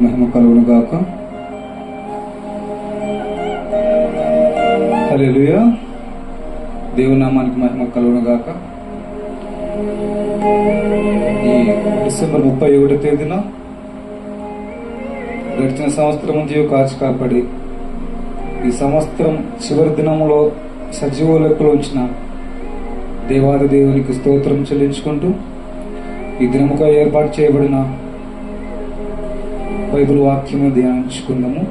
నామానికి మహిమ కలుగును గాక. హల్లెలూయా. దేవుని నామానికి మహిమ కలుగును గాక. ఈ డిసెంబర్ 31వ తేదీన గడిచిన సంవత్సరం జీవ కాచి కాపాడి ఈ సంవత్సరం చివరి దినంలో సజీవ లెక్కలో ఉంచిన దేవాది దేవునికి స్తోత్రం చెల్లించుకుంటూ ఈ దినముగా ఏర్పాటు చేయబడిన బైబిల్ వాక్యము ధ్యానించుకుందాము.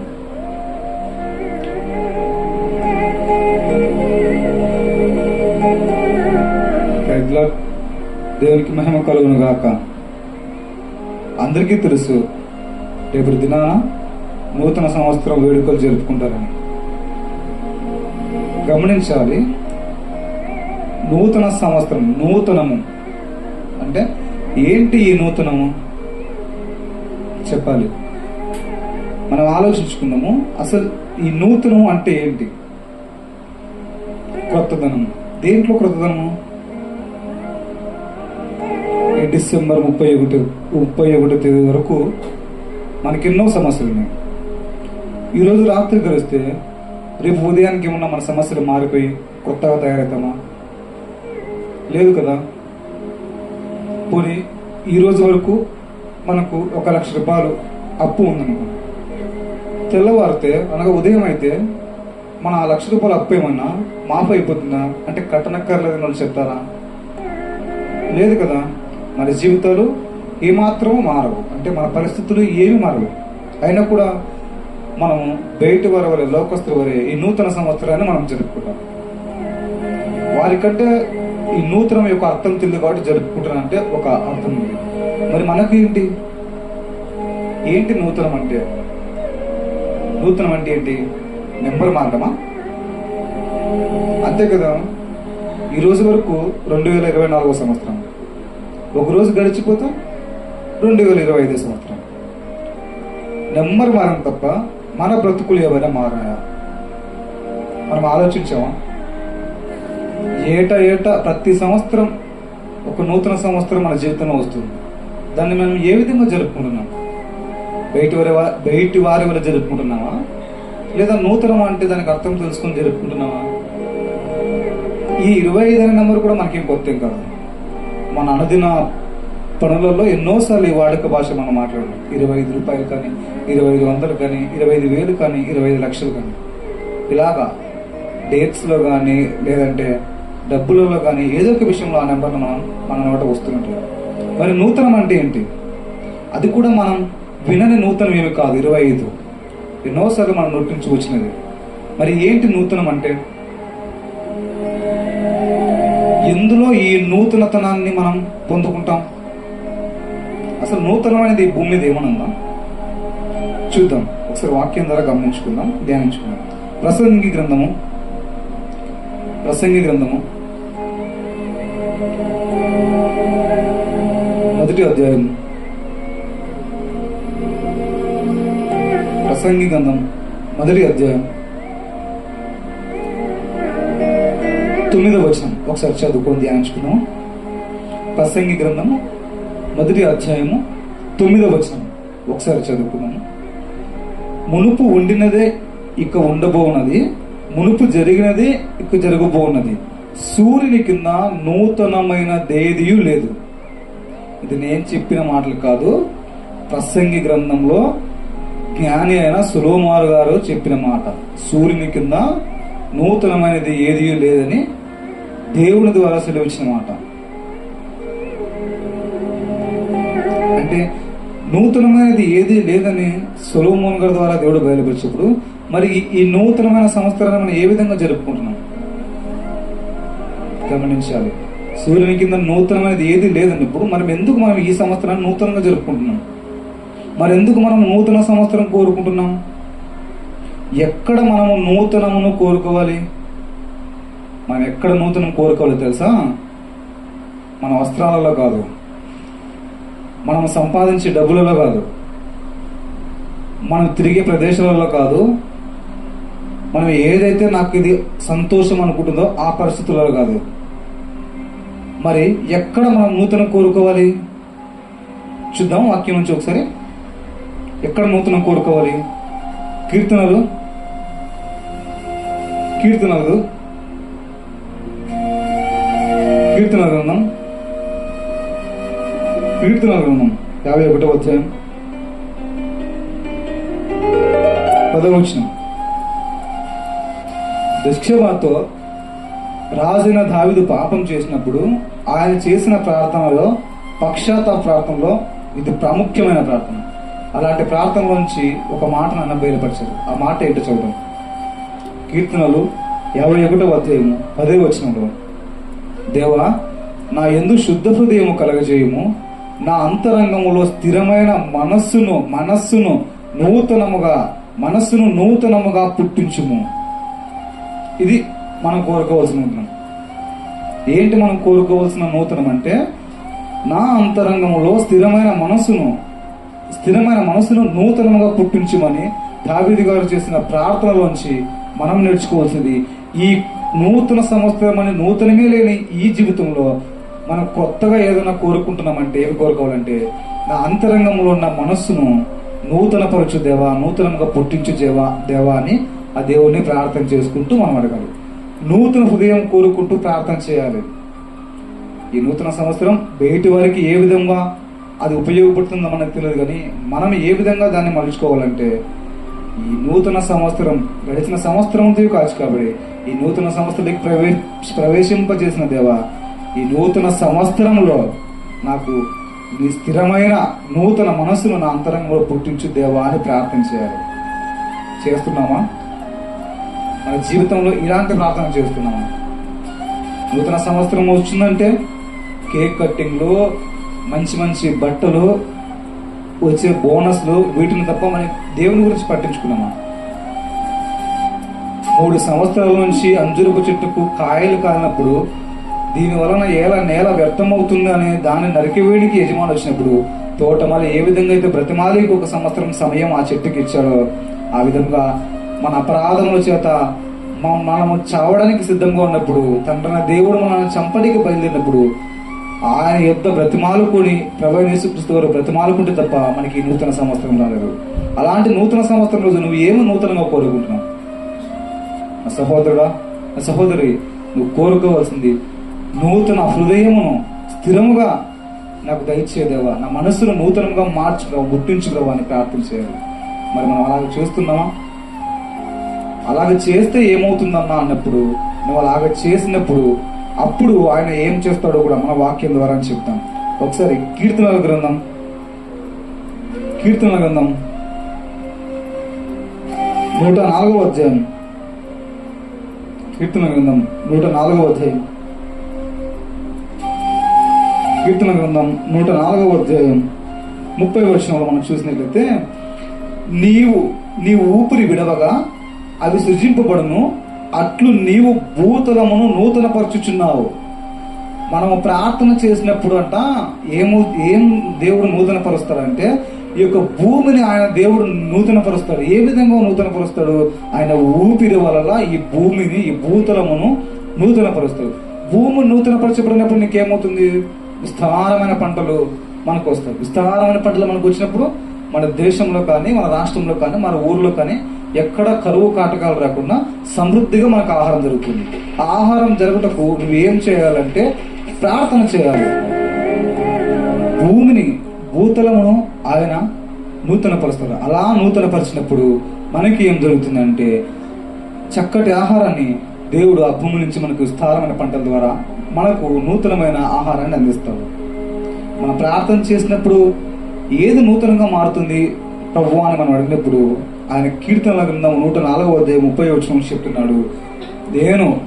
దేవునికి మహిమ కలుగును గాక. అందరికీ తెలుసు రేపటి దినాన నూతన సంవత్సరం వేడుకలు జరుపుకుంటారని. గమనించాలి, నూతన సంవత్సరం, నూతనము అంటే ఏంటి? ఈ నూతనము చెప్పాలి, మనం ఆలోచించుకుందాము. అసలు ఈ నూతనము అంటే ఏంటి? క్రొత్తదనము. దేంట్లో క్రొత్తదనము? ఈ డిసెంబర్ 31వ తేదీ వరకు మనకెన్నో సమస్యలు ఉన్నాయి. ఈరోజు రాత్రి గడిస్తే రేపు ఉదయానికి ఏమన్నా మన సమస్యలు మారిపోయి కొత్తగా తయారవుతామా? లేదు కదా. పోనీ ఈరోజు వరకు మనకు 1 లక్ష రూపాయలు అప్పు ఉందనుకో, తెల్లవారితే అనగా ఉదయం అయితే మన 1 లక్ష రూపాయలు అప్పు ఏమన్నా మాఫ్ అయిపోతుందా? అంటే కట్టనక్కర్లేదని వాళ్ళు చెప్తారా? లేదు కదా. మన జీవితాలు ఏమాత్రమూ మారవు, అంటే మన పరిస్థితులు ఏమి మారవు. అయినా కూడా మనము బయటి వారి వరే, లోకస్తుల వరే ఈ నూతన సంవత్సరాన్ని మనం జరుపుకుంటాం. వారికంటే ఈ నూతనం యొక్క అర్థం తెలియదు కాబట్టి జరుపుకుంటున్నా అంటే ఒక అర్థం ఉంది. మరి మనకు ఏంటి నూతనం అంటే? నూతనం అంటే ఏంటి? నెంబర్ మారడమా? అంతే కదా. ఈ రోజు వరకు 2024వ సంవత్సరం, ఒక రోజు గడిచిపోతాం 2025 సంవత్సరం. నెంబర్ మారం తప్ప మన బ్రతుకులు ఏమైనా మారాయా? మనం ఆలోచించామా? ఏటా ప్రతి సంవత్సరం ఒక నూతన సంవత్సరం మన జీవితంలో వస్తుంది. దాన్ని మనం ఏ విధంగా జరుపుకుంటున్నాం? బయటి వారి వల్ల జరుపుకుంటున్నామా? లేదా నూతనం అంటే దానికి అర్థం తెలుసుకొని జరుపుకుంటున్నామా? ఈ 25 అనే నెంబర్ కూడా మనకేం కొత్త ఏం కాదు. మన అనుదిన పనులలో ఎన్నోసార్లు ఈ వాడుక భాష మనం మాట్లాడడం. 25 రూపాయలు కానీ, 2500 కానీ, 25,000 కానీ, 25 లక్షలు కానీ, ఇలాగా డేట్స్లో కానీ లేదంటే డబ్బులలో కానీ ఏదో ఒక విషయంలో ఆ నెంబర్ను మన నోట వస్తున్నట్టు. మరి నూతనం అంటే ఏంటి? అది కూడా మనం వినని నూతనం ఏమి కాదు. 25 ఎన్నోసార్లు మనం నోటి నుంచి వచ్చినది. మరి ఏంటి నూతనం అంటే? ఎందులో ఈ నూతనతనాన్ని మనం పొందుకుంటాం? అసలు నూతనం అనేది ఈ భూమి మీద ఏమనుందా? చూద్దాం ఒకసారి. వాక్యం ద్వారా గమనించుకుందాం, ధ్యానించుకుందాం. ప్రసంగి గ్రంథము 1వ అధ్యాయం. ప్రసంగి గ్రంథం 1వ అధ్యాయం 9వ వచనం ఒకసారి చదువుకొని ధ్యానించుకుందాం. ప్రసంగి గ్రంథము 1వ అధ్యాయము 9వ వచనం ఒకసారి చదువుకున్నాము. మునుపు ఉండినదే ఇక ఉండబోన్నది, మునుపు జరిగినదే ఇక జరగబోన్నది, సూర్యుని కింద నూతనమైన దేదియు లేదు. ఇది నేను చెప్పిన మాటలు కాదు, ప్రసంగి గ్రంథంలో జ్ఞాని అయిన సొలొమోను గారు చెప్పిన మాట. సూర్యుని కింద నూతనమైనది ఏది లేదని దేవుని ద్వారా సెలవిచ్చిన మాట. అంటే నూతనమైనది ఏది లేదని సొలొమోను గారి ద్వారా దేవుడు బయలుపరిచినప్పుడు మరి ఈ నూతనమైన సంవత్సరాన్ని మనం ఏ విధంగా జరుపుకుంటున్నాం గమనించాలి. సూర్యుని కింద నూతనమైనది ఏది లేదన్నప్పుడు మనం ఎందుకు ఈ సంవత్సరాన్ని నూతనంగా జరుపుకుంటున్నాం? మరి ఎందుకు మనం నూతన సంవత్సరం కోరుకుంటున్నాం? ఎక్కడ మనము నూతనమును కోరుకోవాలి? మనం ఎక్కడ నూతనం కోరుకోవాలి తెలుసా? మన వస్త్రాలలో కాదు, మనం సంపాదించే డబ్బులలో కాదు, మనం తిరిగే ప్రదేశాలలో కాదు, మనం ఏదైతే నాకు ఇది సంతోషం అనుకుంటుందో ఆ పరిస్థితులలో కాదు. మరి ఎక్కడ మనం నూతన కోరుకోవాలి? చూద్దాం వాక్యం నుంచి ఒకసారి. ఎక్కడ నూతనం కోరుకోవాలి? కీర్తనలు కీర్తనలు కీర్తన గ్రంథం 51వ అధ్యాయం 10వ వచనం. బత్షెబతో రాజైన దావీదు పాపం చేసినప్పుడు ఆయన చేసిన ప్రార్థనలో, పశ్చాత్తాప ప్రార్థనలో ఇది ప్రాముఖ్యమైన ప్రార్థన. అలాంటి ప్రార్థనలోంచి ఒక మాట నన్ను బయలుపరిచారు. ఆ మాట ఏంటో చూద్దాం. కీర్తనలు 51వ అధ్యాయము 10వ వచనంలో, దేవా నా యందు శుద్ధ హృదయము కలగజేయము, నా అంతరంగములో స్థిరమైన మనస్సును నూతనముగా పుట్టించుము. ఇది మనం కోరుకోవాల్సిన నూతనం. ఏంటి మనం కోరుకోవాల్సిన నూతనం అంటే, నా అంతరంగములో స్థిరమైన మనస్సును నూతనముగా పుట్టించుమని దావీదు గారు చేసిన ప్రార్థనలోంచి మనం నేర్చుకోవాల్సింది. ఈ నూతన సంవత్సరం అని నూతనమే లేని ఈ జీవితంలో మనం కొత్తగా ఏదైనా కోరుకుంటున్నామంటే ఏమి కోరుకోవాలంటే, నా అంతరంగంలో ఉన్న మనస్సును నూతనపరచు దేవా, నూతనంగా పుట్టించు దేవా అని ఆ దేవుడిని ప్రార్థన చేసుకుంటూ మనం అడగాలి. నూతన హృదయం కోరుకుంటూ ప్రార్థన చేయాలి. ఈ నూతన సంవత్సరం బయటి వారికి ఏ విధంగా అది ఉపయోగపడుతుందో మనకు తెలియదు, కానీ మనం ఏ విధంగా దాన్ని మలుచుకోవాలంటే, ఈ నూతన సంవత్సరం గడిచిన సంవత్సరంతో కాదు కాబట్టి ఈ నూతన సంవత్సరానికి ప్రవేశింపజేసిన దేవా, ఈ నూతన సంవత్సరంలో నాకు నీ స్థిరమైన నూతన మనస్సును నా అంతరంగంలో పుట్టించు దేవా అని ప్రార్థన చేయాలి. చేస్తున్నామా? మన జీవితంలో ఇలాంటి ప్రార్థన చేస్తున్నామా? నూతన సంవత్సరం వచ్చిందంటే కేక్ కట్టింగ్లు, మంచి బట్టలు, వచ్చే బోనస్లు, వీటిని తప్ప మనం దేవుని గురించి పట్టించుకున్నామా? 3 సంవత్సరాల నుంచి అంజురపు చెట్టుకు కాయలు కాలినప్పుడు దీని వలన నేల వ్యర్థమవుతుంది అనే దాన్ని నరికివేడికి యజమాని వచ్చినప్పుడు తోటమాలి ఏ విధంగా అయితే బ్రతిమాలికి 1 సంవత్సరం సమయం ఆ చెట్టుకి ఇచ్చాడో, ఆ విధంగా మన అపరాధముల చేత మనము చావడానికి సిద్ధంగా ఉన్నప్పుడు, తండ్రిన దేవుడు మనల్ని చంపడానికి బయలుదేరినప్పుడు ఆయన యొద్ద బ్రతిమాలుకొని ప్రభువైన యేసుక్రీస్తు వారు బ్రతిమాలుకుంటే తప్ప మనకి నూతన సంవత్సరం రాలేదు. అలాంటి నూతన సంవత్సరం రోజు నువ్వు ఏమి నూతనంగా కోరుకుంటున్నావు? నా సహోదరుడా, నా సహోదరి, నువ్వు కోరుకోవాల్సింది నూతన హృదయమును స్థిరముగా నాకు దయచేదేవా, నా మనస్సును నూతనంగా మార్చుగా గుర్తించుకోవా అని ప్రార్థన చేయాలి. మరి మనం అలాగే చేస్తున్నామా? అలాగే చేస్తే ఏమవుతుందన్నా అన్నప్పుడు, నువ్వు అలాగే చేసినప్పుడు అప్పుడు ఆయన ఏం చేస్తాడో కూడా మన వాక్యం ద్వారా చెప్తాం. ఒకసారి కీర్తనల గ్రంథం 104వ అధ్యాయం, కీర్తన గ్రంథం 104వ అధ్యాయం 30వ వచనంలో మనం చూసినట్లయితే, నీవు ఊపిరి విడవగా అవి సృజింపబడును, అట్లు నీవు భూతలమును నూతన పరచుచున్నావు. మనము ప్రార్థన చేసినప్పుడు ఏం దేవుడు నూతన పరుస్తాడంటే, ఈ యొక్క భూమిని ఆయన దేవుడు నూతన పరుస్తాడు. ఏ విధంగా నూతన పరుస్తాడు? ఆయన ఊపిరి వల్ల ఈ భూమిని, ఈ భూతలమును నూతన పరుస్తాడు. భూమి నూతన పరచబడినప్పుడు నీకేమవుతుంది? విస్తారమైన పంటలు మనకు వస్తాయి. విస్తారమైన పంటలు మనకు వచ్చినప్పుడు మన దేశంలో కానీ, మన రాష్ట్రంలో కానీ, మన ఊర్లో కానీ ఎక్కడ కరువు కాటకాలు రాకుండా సమృద్ధిగా మనకు ఆహారం జరుగుతుంది. ఆహారం జరుగుటకు నువ్వు ఏం చేయాలంటే ప్రార్థన చేయాలి. భూతలమును ఆయన నూతన పరుస్తాడు. అలా నూతన పరిచినప్పుడు మనకి ఏం జరుగుతుందంటే, చక్కటి ఆహారాన్ని దేవుడు ఆ భూమి నుంచి మనకు విస్తారమైన పంటల ద్వారా మనకు నూతనమైన ఆహారాన్ని అందిస్తాడు. మనం ప్రార్థన చేసినప్పుడు ఏది నూతనంగా మారుతుంది ప్రభు అని మనం అడిగినప్పుడు, ఆయన కీర్తనల గ్రంథం 104వ అధ్యాయం 30వ వచనం చెప్తున్నాడు,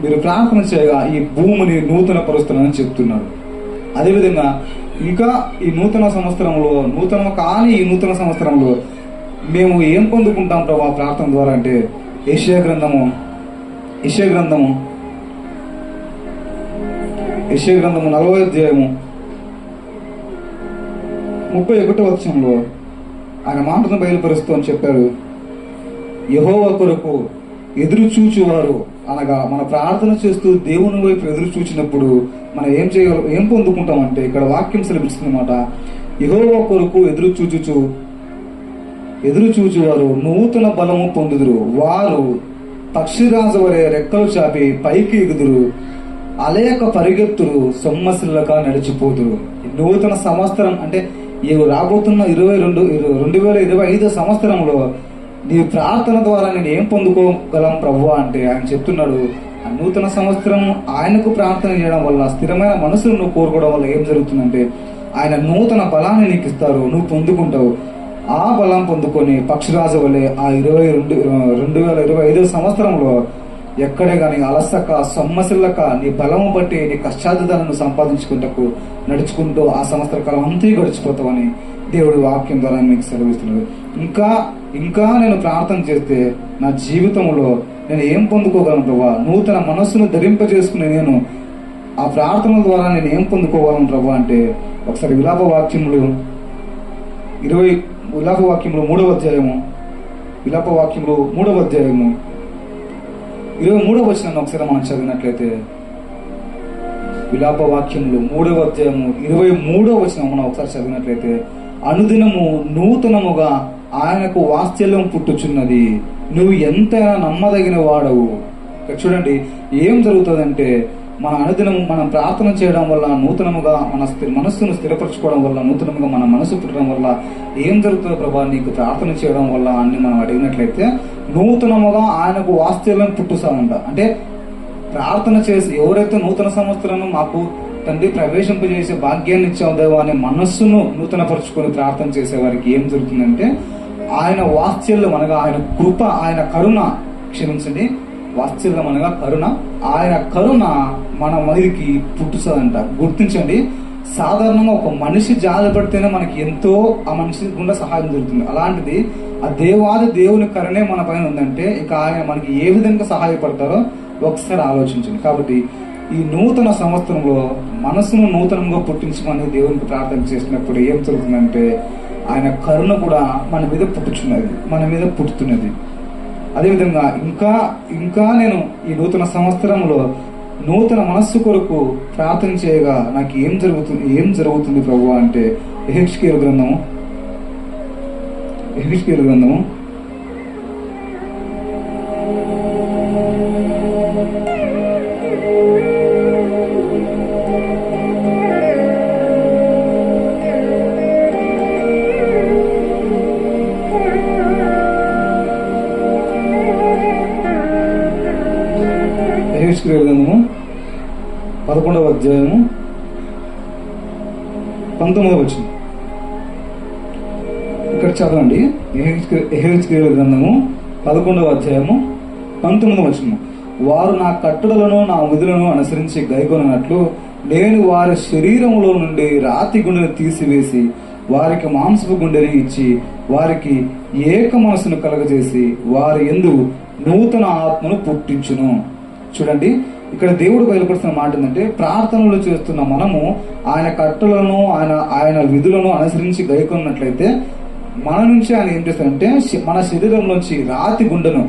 మీరు ప్రార్థన చేయగా ఈ భూమిని నూతన పరుస్తానని చెప్తున్నాడు. అదేవిధంగా ఇంకా ఈ నూతన సంవత్సరంలో, ఈ నూతన సంవత్సరంలో మేము ఏం పొందుకుంటాం ప్రభు ఆ ప్రార్థన ద్వారా అంటే, యెషయా గ్రంథము 40వ అధ్యాయము 31వ వచనంలో ఆయన మాటను బయలుపరుస్తూ అని చెప్పారు, యెహోవా కొరకు ఎదురు చూచువారు అనగా మన ప్రార్థన చేస్తూ దేవుని వైపు ఎదురు చూచినప్పుడు మనం ఏం పొందుకుంటామంటే, ఇక్కడ వాక్యం సెలవిస్తుందన్నమాట, యెహోవా కొరకు ఎదురు చూచుచు ఎదురు చూచువారు నూతన బలము పొందుదురు. వారు పక్షిరాజు వలె రెక్కలు చాపి పైకి ఎగుదురు. అలేక పరిగెత్తురు, సొమ్మసిల్లక నడిచిపోదురు. నూతన సంవత్సరం అంటే ఈ రాబోతున్న 2025 సంవత్సరంలో నీ ప్రార్థన ద్వారా నేను ఏం పొందుకోగలం ప్రభువా అంటే ఆయన చెప్తున్నాడు, ఆ నూతన సంవత్సరం ఆయనకు ప్రార్థన చేయడం వల్ల, స్థిరమైన మనసును నువ్వు కోరుకోవడం వల్ల ఏం జరుగుతుందంటే ఆయన నూతన బలాన్ని నీకు ఇస్తారు, నువ్వు పొందుకుంటావు. ఆ బలం పొందుకొని పక్షిరాజు వల్లే ఆ 2025 సంవత్సరంలో ఎక్కడే కానీ అలసక సొమ్మసిల్లక నీ బలము బట్టి నీ కష్టార్థాలను సంపాదించుకుంటూ నడుచుకుంటూ ఆ సంవత్సర కాలం అంతా గడిచిపోతావని దేవుడి వాక్యం ద్వారా మీకు సెలవిస్తున్నాడు. ఇంకా నేను ప్రార్థన చేస్తే నా జీవితంలో నేను ఏం పొందుకోగలను ప్రభా? నూతన మనస్సును ధరింపజేసుకునే నేను ఆ ప్రార్థన ద్వారా నేను ఏం పొందుకోగలను ప్రభా అంటే ఒకసారి విలాప వాక్యములు 3వ అధ్యాయము 23వ వచనాన్ని ఒకసారి మనం చదివినట్లయితే, విలాప వాక్యములు 3వ అధ్యాయము 23వ వచనం మనం ఒకసారి చదివినట్లయితే, అనుదినము నూతనముగా ఆయనకు వాత్సల్యం పుట్టుచున్నది, నువ్వు ఎంతైనా నమ్మదగిన వాడవు. ఇక్కడ చూడండి ఏం జరుగుతుందంటే, మన అనుదినము మనం ప్రార్థన చేయడం వల్ల, నూతనముగా మన మనస్సును స్థిరపరచుకోవడం వల్ల, నూతనముగా మన మనసు పుట్టడం వల్ల ఏం జరుగుతుంది ప్రభా? నీకు ప్రార్థన చేయడం వల్ల అన్ని మనం అడిగినట్లయితే నూతనముగా ఆయనకు వాత్సల్యం పుట్టుస్తామంట. అంటే ప్రార్థన చేసి ఎవరైతే నూతన సంవత్సరం మాకు తండ్రి ప్రవేశింపజేసే భాగ్యాన్ని ఇచ్చావు దేవా అనే మనస్సును నూతనపరుచుకొని ప్రార్థన చేసే వారికి ఏం జరుగుతుందంటే ఆయన వాత్సల్యం అనగా ఆయన కృప, ఆయన కరుణ, క్షమించండి, వాత్సల్యం అనగా కరుణ, ఆయన కరుణ మన మీదకి పుట్టుతుందంట. గుర్తించండి, సాధారణంగా ఒక మనిషి జాలి పడితేనే మనకి ఎంతో ఆ మనిషి గుండా సహాయం జరుగుతుంది. అలాంటిది ఆ దేవుని కరుణే మన పైన ఉందంటే ఇక ఆయన మనకి ఏ విధంగా సహాయపడతారో ఒకసారి ఆలోచించండి. కాబట్టి ఈ నూతన సంవత్సరంలో మనసును నూతనంగా పుట్టించమని దేవునికి ప్రార్థన చేసినప్పుడు ఏం జరుగుతుందంటే ఆయన కరుణ కూడా మన మీద పుట్టుతున్నది. అదేవిధంగా ఇంకా నేను ఈ నూతన సంవత్సరంలో నూతన మనస్సు కొరకు ప్రార్థన చేయగా నాకు ఏం జరుగుతుంది ప్రభు అంటే యెహెజ్కేలు గ్రంథము 11వ అధ్యాయము 19వ వచనం. ఇక్కడ చదవండి. యెహెజ్కేలు గ్రంథము 11వ అధ్యాయము 19వ వచనం. వారు నా కట్టడలను నా విధులను అనుసరించి గైకొనట్లు నేను వారి శరీరములో నుండి రాతి గుండెను తీసివేసి వారికి మాంసపు గుండెని ఇచ్చి వారికి ఏక మనసును కలగజేసి వారి యందు నూతన ఆత్మను పుట్టించును. చూడండి, ఇక్కడ దేవుడు బయలుపడుతున్న మాట ఏంటంటే ప్రార్థనలు చేస్తున్న మనము ఆయన కట్టలను ఆయన విధులను అనుసరించి గైకొన్నట్లయితే మన నుంచి ఆయన ఏం చేస్తారంటే మన శరీరంలోంచి రాతి గుండెను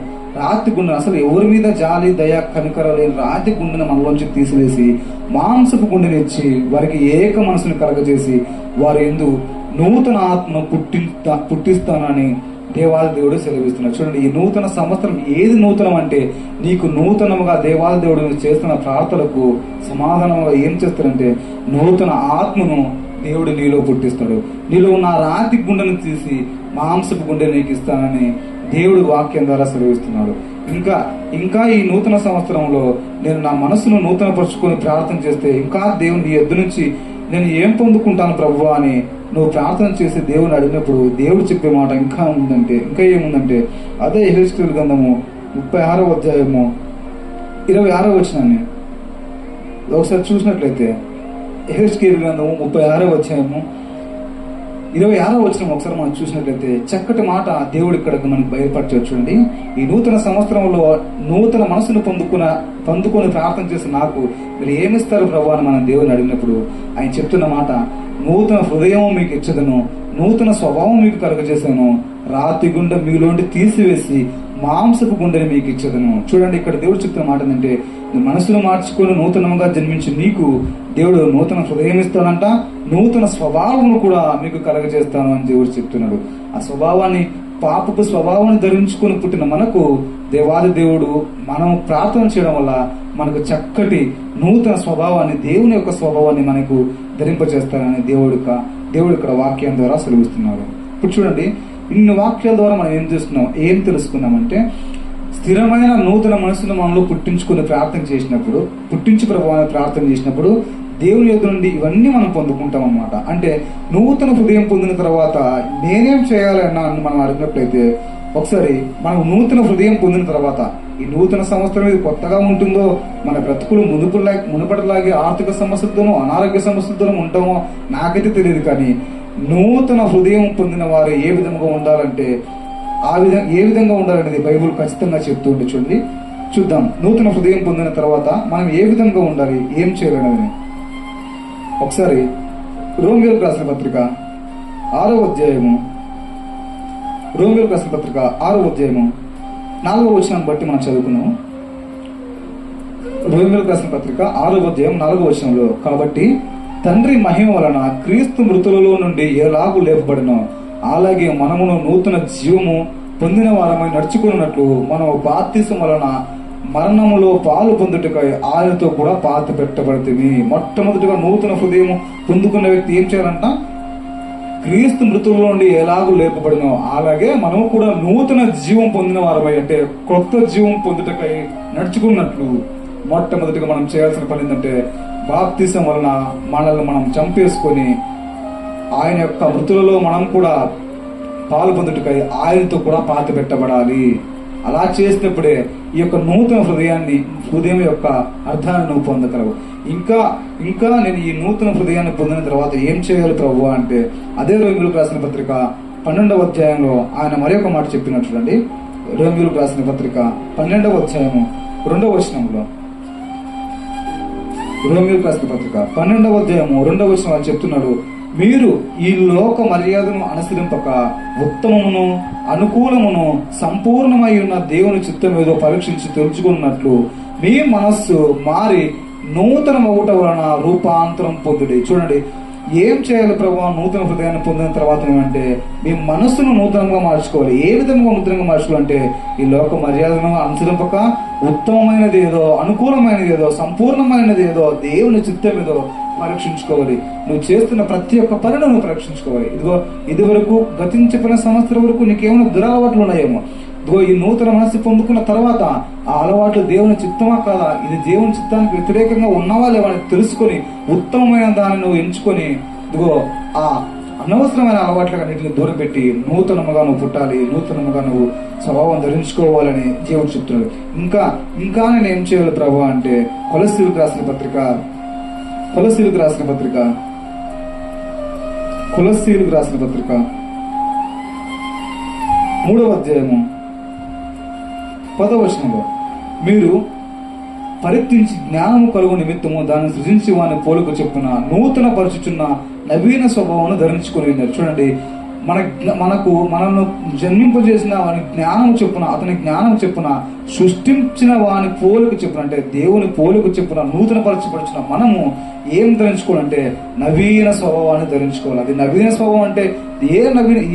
అసలు ఎవరి మీద జాలి దయ కనికర లేని రాతి గుండెను మనలోంచి తీసివేసి మాంసపు గుండెని ఇచ్చి వారికి ఏక మనసును కలగజేసి వారి యందు నూతన ఆత్మను పుట్టిస్తానని దేవుడు సెలవిస్తున్నాడు. చూడండి, ఈ నూతన సంవత్సరం ఏది నూతనం అంటే నీకు నూతనముగా దేవుడు చేస్తున్న ప్రార్థనలకు సమాధానముగా ఏం చేస్తాడంటే నూతన ఆత్మను దేవుడు నీలో పుట్టిస్తాడు. నీలో ఉన్న రాతి గుండెను తీసి మాంసపు గుండె నీకు ఇస్తానని దేవుడు వాక్యం ద్వారా సెలవిస్తున్నాడు. ఇంకా ఈ నూతన సంవత్సరంలో నేను నా మనసును నూతనపరుచుకొని ప్రార్థన చేస్తే ఇంకా దేవుని నీ ఎద్దు నుంచి నేను ఏం పొందుకుంటాను ప్రభు అని నువ్వు ప్రార్థన చేసి దేవుని అడిగినప్పుడు దేవుడు చెప్పే మాట ఇంకా ఏముందంటే అదే యెహెజ్కేలు గ్రంథము 36వ అధ్యాయము 26వ వచనాన్ని ఒకసారి చూసినట్లయితే యెహెజ్కేలు గ్రంథము 36వ అధ్యాయము 26వ వచనం ఒకసారి మనం చూసినట్లయితే చక్కటి మాట దేవుడు ఇక్కడ మనకు బయలుపరచవచ్చు. చూడండి, ఈ నూతన సంవత్సరంలో నూతన మనసును పొందుకొని ప్రార్థన చేసి నాకు మీరు ఏమిస్తారు ప్రభు అని మనం దేవుని అడిగినప్పుడు ఆయన చెప్తున్న మాట, నూతన హృదయం మీకు ఇచ్చదను, నూతన స్వభావం మీకు కలుగజేశాను, రాతి గుండె మీలోండి తీసివేసి మాంసపు గుండెని మీకు ఇచ్చదను. చూడండి, ఇక్కడ దేవుడు చెప్తున్న మాట ఏంటంటే మనసును మార్చుకొని నూతనంగా జన్మించి నీకు దేవుడు నూతన హృదయం ఇస్తాడంట, నూతన స్వభావం కూడా మీకు కలగజేస్తాను అని దేవుడు చెప్తున్నాడు. ఆ స్వభావాన్ని పాపపు స్వభావాన్ని ధరించుకొని పుట్టిన మనకు దేవాది దేవుడు మనం ప్రార్థన చేయడం వల్ల మనకు చక్కటి నూతన స్వభావాన్ని, దేవుని యొక్క స్వభావాన్ని మనకు ధరింపచేస్తారని దేవుడు ఇక్కడ వాక్యం ద్వారా సెలవిస్తున్నారు. ఇప్పుడు చూడండి, ఇన్ని వాక్యాల ద్వారా మనం ఏం తెలుసుకున్నామంటే, స్థిరమైన నూతన మనసును మనలో పుట్టించుకుని ప్రార్థన చేసినప్పుడు, ప్రార్థన చేసినప్పుడు దేవుని యొద్ద నుండి ఇవన్నీ మనం పొందుకుంటాం అన్నమాట. అంటే నూతన హృదయం పొందిన తర్వాత నేనేం చేయాలి మనం అడిగినట్లయితే, ఒకసారి మనం నూతన హృదయం పొందిన తర్వాత ఈ నూతన సంవత్సరం ఇది కొత్తగా ఉంటుందో, మన బ్రతుకులు మునుపటిలాగే ఆర్థిక సమస్యలతోనూ అనారోగ్య సమస్యలతోనూ ఉంటామో నాకైతే తెలియదు. కానీ నూతన హృదయం పొందిన వారు ఏ విధంగా ఉండాలంటే ఏ విధంగా ఉండాలనేది బైబుల్ ఖచ్చితంగా చెప్తూ ఉంటే చూద్దాం. నూతన హృదయం పొందిన తర్వాత మనం ఏ విధంగా ఉండాలి, ఏం చేయాలనేది ఒకసారి రోమీయులకు రాసిన పత్రిక 6వ అధ్యాయము 4వ వచనాన్ని బట్టి మనం చదువుకున్నాము. రోమీయులకు రాసిన పత్రిక 6వ అధ్యాయం 4వ వచనంలో, కాబట్టి తండ్రి మహిమ వలన క్రీస్తు మృతులలో నుండి ఎలాగూ లేపబడినో అలాగే మనమును నూతన జీవము పొందిన వారమై నడుచుకున్నట్లు మనం బాప్తిసం వలన మరణములో పాలు పొందుటకై ఆయనతో కూడా పాతి పెట్టబడుతుంది. మొట్టమొదటిగా నూతన హృదయం పొందుకున్న వ్యక్తి ఏం చేయాలంట? క్రీస్తు మృతుల్లో నుండి ఎలాగూ లేపబడినో అలాగే మనము కూడా నూతన జీవం పొందిన వారమై, అంటే కొత్త జీవం పొందుటకై నడుచుకున్నట్లు మొట్టమొదటిగా మనం చేయాల్సిన పని ఏంటంటే, బాప్తిసం వలన మనల్ని మనం చంపేసుకొని ఆయన యొక్క మృతులలో మనం కూడా పాలు పొందుటకై ఆయనతో కూడా పాతి పెట్టబడాలి. అలా చేసినప్పుడే ఈ యొక్క నూతన హృదయం యొక్క అర్థాన్ని నువ్వు పొందగలవు. ఇంకా నేను ఈ నూతన హృదయాన్ని పొందిన తర్వాత ఏం చేయాలి ప్రభు అంటే, అదే రోమీయులకు రాసిన పత్రిక 12వ అధ్యాయంలో ఆయన మరొక మాట చెప్పినట్టు చూడండి. రోమీయులకు రాసిన పత్రిక 12వ అధ్యాయము 2వ వచనంలో, రోమీయులకు రాసిన పత్రిక 12వ అధ్యాయము 2వ వచనం చెప్తున్నాడు, మీరు ఈ లోక మర్యాదను అనుసరింపక ఉత్తమమును అనుకూలమును సంపూర్ణమై ఉన్న దేవుని చిత్తం ఏదో పరీక్షించి తెలుసుకున్నట్లు మీ మనస్సు మారి నూతన మగుట వలన రూపాంతరం పొందుడి. చూడండి, ఏం చేయాలి ప్రభు నూతన హృదయాన్ని పొందిన తర్వాత ఏమంటే, మీ మనస్సును నూతనంగా మార్చుకోవాలి. ఏ విధంగా నూతనంగా మార్చుకోవాలంటే, ఈ లోక మర్యాదను అనుసరింపక ఉత్తమమైనది ఏదో, అనుకూలమైనది ఏదో, సంపూర్ణమైనది ఏదో, దేవుని చిత్తం ఏదో పరీక్షించుకోవాలి. నువ్వు చేస్తున్న ప్రతి ఒక్క పనిని నువ్వు పరీక్షించుకోవాలి. ఇది వరకు గతించిన సంవత్సరం వరకు నీకేమైనా దురలవాట్లు ఉన్నాయేమో, ఈ నూతన మనస్సు పొందుకున్న తర్వాత ఆ అలవాట్లు దేవుని చిత్తమా కాదా, ఇది దేవుని చిత్తానికి వ్యతిరేకంగా ఉన్నావా లేవా అని తెలుసుకొని ఉత్తమమైన దాన్ని నువ్వు ఎంచుకొని ఆ అనవసరమైన అలవాట్లుగా నీటిని దూరం పెట్టి నూతనముగా నువ్వు పుట్టాలి, నూతనముగా నువ్వు స్వభావం ధరించుకోవాలని దేవుడు చెప్తున్నాడు. ఇంకా నేను ఏం చేయాలి ప్రభు అంటే, కొలస్సీలకు రాసిన పత్రిక 3వ అధ్యాయము 10వ వచనంలో, మీరు పరిత్తించి జ్ఞానము కలుగు నిమిత్తము దాన్ని సృజించి వాని పోలుకు చెప్పున నూతన పరచుచున్న నవీన స్వభావాన్ని ధరించుకొని ఉన్నారు. చూడండి, మనను జన్మింపజేసిన వాని జ్ఞానం చెప్పున, అతని జ్ఞానం చెప్పున సృష్టించిన వాని పోలుకు చెప్పున, అంటే దేవుని పోలుకు చెప్పున నూతన పరచబడుచున్న మనము ఏం ధరించుకోవాలంటే నవీన స్వభావాన్ని ధరించుకోవాలి. అది నవీన స్వభావం అంటే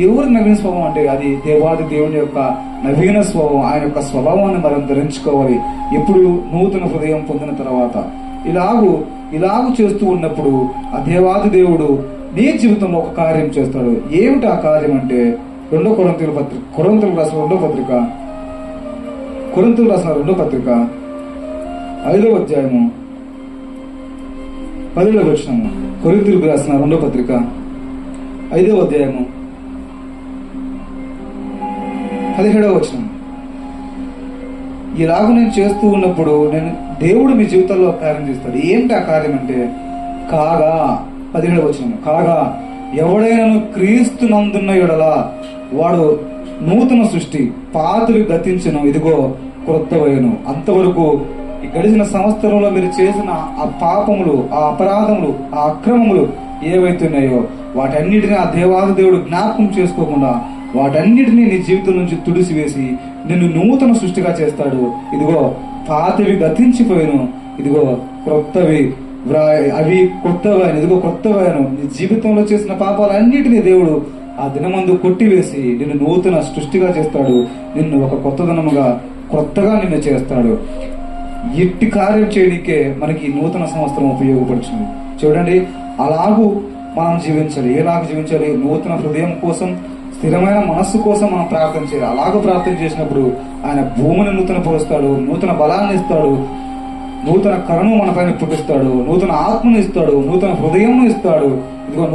ఎవరి నవీన స్వభావం అంటే అది దేవాది దేవుని యొక్క నవీన స్వభావం, ఆయన యొక్క స్వభావాన్ని మనం ధరించుకోవాలి. ఎప్పుడు నూతన హృదయం పొందిన తర్వాత ఇలాగు చేస్తూ ఉన్నప్పుడు ఆ దేవాది దేవుడు నీ జీవితంలో ఒక కార్యం చేస్తాడు. ఏమిటి ఆ కార్యం అంటే, కొరింథీయులకు రాసిన రెండో పత్రిక 5వ అధ్యాయము 10వ వచనము. కొరింథీయులకు రాసిన రెండో పత్రిక 5వ అధ్యాయము 17వ వచనం. ఇలాగ నేను చేస్తూ ఉన్నప్పుడు దేవుడు మీ జీవితంలో కార్యం చేస్తాడు. ఏమిటి ఆ కార్యం అంటే, 17వ వచనం, కాగా ఎవడైనాను క్రీస్తు నందున్న యెడల వాడు నూతన సృష్టి, పాతలు గతించను, ఇదిగో క్రొత్తవయ్యను. అంతవరకు ఈ గడిచిన సంవత్సరంలో మీరు చేసిన ఆ పాపములు, ఆ అపరాధములు, ఆ అక్రమములు ఏవైతున్నాయో వాటన్నిటిని ఆ దేవాది దేవుడు జ్ఞాపకం చేసుకోకుండా వాటన్నిటినీ నీ జీవితం నుంచి తుడిసివేసి నిన్ను నూతన సృష్టిగా చేస్తాడు. ఇదిగో పాతవి గతించిపోయాను, ఇదిగో క్రొత్తవి అవి కొత్తవాయను, ఇదిగో కొత్తవాయను. నీ జీవితంలో చేసిన పాపాలన్నిటినీ దేవుడు ఆ దినమందు కొట్టివేసి నిన్ను నూతన సృష్టిగా చేస్తాడు. నిన్ను ఒక కొత్తగా నిన్ను చేస్తాడు. ఎట్టి కార్యం చేయడానికే మనకి నూతన సంవత్సరం ఉపయోగపడుతుంది. చూడండి, అలాగూ మనం జీవించాలి. ఎలాగ జీవించాలి? నూతన హృదయం కోసం, స్థిరమైన మనస్సు కోసం మనం ప్రార్థన చేయాలి. అలాగూ ప్రార్థన చేసినప్పుడు ఆయన భూమిని నూతన పరుస్తాడు, నూతన బలాన్ని ఇస్తాడు, నూతన కరుణ మన పైన పుట్టిస్తాడు, నూతన ఆత్మను ఇస్తాడు, నూతన హృదయం ఇస్తాడు. ఇదిగో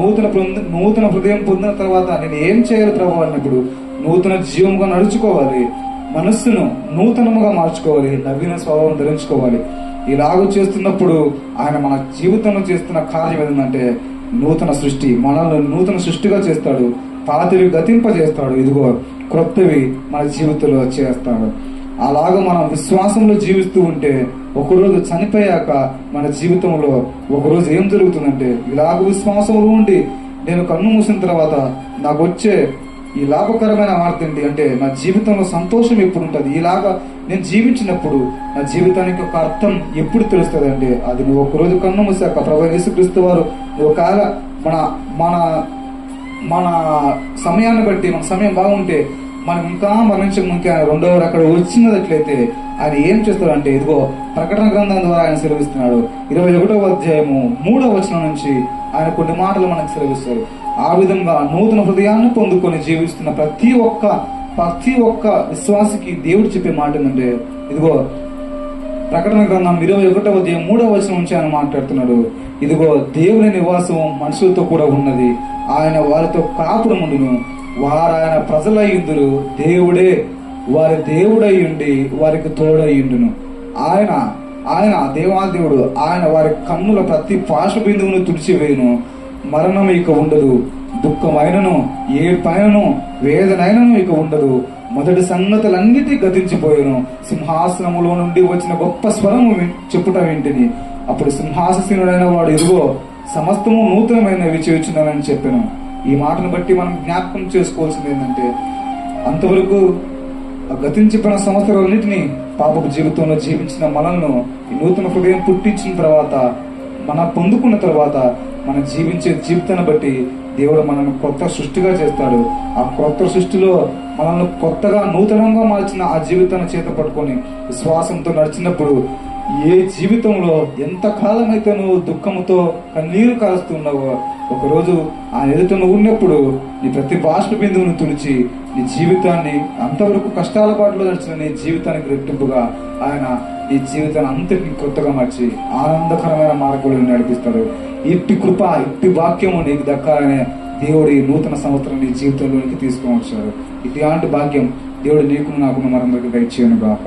నూతన హృదయం పొందిన తర్వాత నేను ఏం చేయాలి ప్రభు అన్నప్పుడు నూతన జీవముగా నడుచుకోవాలి, మనస్సును నూతనముగా మార్చుకోవాలి, నవీన స్వభావం ధరించుకోవాలి. ఇలాగూ చేస్తున్నప్పుడు ఆయన మన జీవితంలో చేస్తున్న కార్యం ఏంటంటే నూతన సృష్టి. మనల్ని నూతన సృష్టిగా చేస్తాడు, పాతవి గతింపజేస్తాడు, ఇదిగో క్రొత్తవి మన జీవితంలో చేస్తాడు. అలాగ మనం విశ్వాసంలో జీవిస్తూ ఉంటే ఒకరోజు చనిపోయాక మన జీవితంలో ఒకరోజు ఏం జరుగుతుందంటే, ఇలాగ విశ్వాసంలో ఉండి నేను కన్ను మూసిన తర్వాత నాకు వచ్చే ఈ లాభకరమైన వార్త ఏంటి అంటే నా జీవితంలో సంతోషం ఎప్పుడు ఉంటుంది. ఇలాగా నేను జీవించినప్పుడు నా జీవితానికి ఒక అర్థం ఎప్పుడు తెలుస్తుంది అంటే అది నువ్వు ఒకరోజు కన్ను మూసాక ప్రభువైన యేసుక్రీస్తు వారు ఒకవేళ మన మన మన సమయాన్ని బట్టి మన సమయం బాగుంటే మనం ఇంకా మరణించక ముందుకే ఆయన రెండవ అక్కడ వచ్చినట్లయితే ఆయన ఏం చేస్తాడంటే ఇదిగో ప్రకటన గ్రంథం ద్వారా ఆయన సెలవిస్తున్నాడు. 21వ అధ్యాయము 3వ వచనం నుంచి ఆయన కొన్ని మాటలు మనకు సెలవిస్తారు. ఆ విధంగా నూతన హృదయాన్ని పొందుకొని జీవిస్తున్న ప్రతి ఒక్క విశ్వాసికి దేవుడు చెప్పే మాట ఏంటంటే ఇదిగో ప్రకటన గ్రంథం 21వ అధ్యాయం 3వ వచనం నుంచి ఆయన మాట్లాడుతున్నాడు. ఇదిగో దేవుని నివాసం మనుషులతో కూడా ఉన్నది, ఆయన వారితో కాపురముండును, వారు ఆయన ప్రజలయ్యుందురు, దేవుడే వారి దేవుడై ఉండి వారికి తోడయ్యుండును. ఆయన దేవాదేవుడు, ఆయన వారి కన్నుల ప్రతి పాశ బిందువును తుడిచివేయును, మరణం ఇక ఉండదు, దుఃఖమైనను ఏడ్పైనను వేదనైనను ఇక ఉండదు, మొదటి సంగతులన్నిటి గతించిపోయాను. సింహాసనములో నుండి వచ్చిన గొప్ప స్వరము చెప్పుట వింటిని. అప్పుడు సింహాసీనుడైన వాడు ఇదిగో సమస్తము నూతనమైనవి చేయుచున్నానని చెప్పాను. ఈ మాటను బట్టి మనం జ్ఞాపకం చేసుకోవాల్సింది ఏంటంటే అంతవరకు గతించిపోయిన సంవత్సరాలన్నింటినీ పాపపు జీవితంలో జీవించిన మనల్ని ఈ నూతన హృదయం పుట్టించిన తర్వాత మనం పొందుకున్న తర్వాత మనం జీవించే జీవితాన్ని బట్టి దేవుడు మనల్ని కొత్త సృష్టిగా చేస్తాడు. ఆ కొత్త సృష్టిలో మనల్ని కొత్తగా నూతనంగా మార్చిన ఆ జీవితాన్ని చేత పట్టుకొని విశ్వాసంతో నడిచినప్పుడు ఏ జీవితంలో ఎంత కాలం అయితే నువ్వు దుఃఖంతో కన్నీరు కారుస్తున్నావో ఒకరోజు ఆ ఎదుట నువ్వు ఉన్నప్పుడు నీ ప్రతి బాష్ప బిందువును తుడిచి నీ జీవితాన్ని అంతవరకు కష్టాల పాటలో నడిచిన నీ జీవితానికి రెట్టింపుగా ఆయన నీ జీవితాన్ని అంతటిని కొత్తగా మార్చి ఆనందకరమైన మార్గంలో నడిపిస్తాడు. ఇట్టి కృప, ఇట్టి వాక్యము నీకు దక్కాలనే దేవుడు ఈ నూతన సంవత్సరం నీ జీవితంలోనికి తీసుకొని వచ్చాడు. ఇలాంటి భాగ్యం దేవుడు నీకు నాకు మనందరికీ దయచేయను గాక.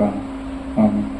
ఆమేన్.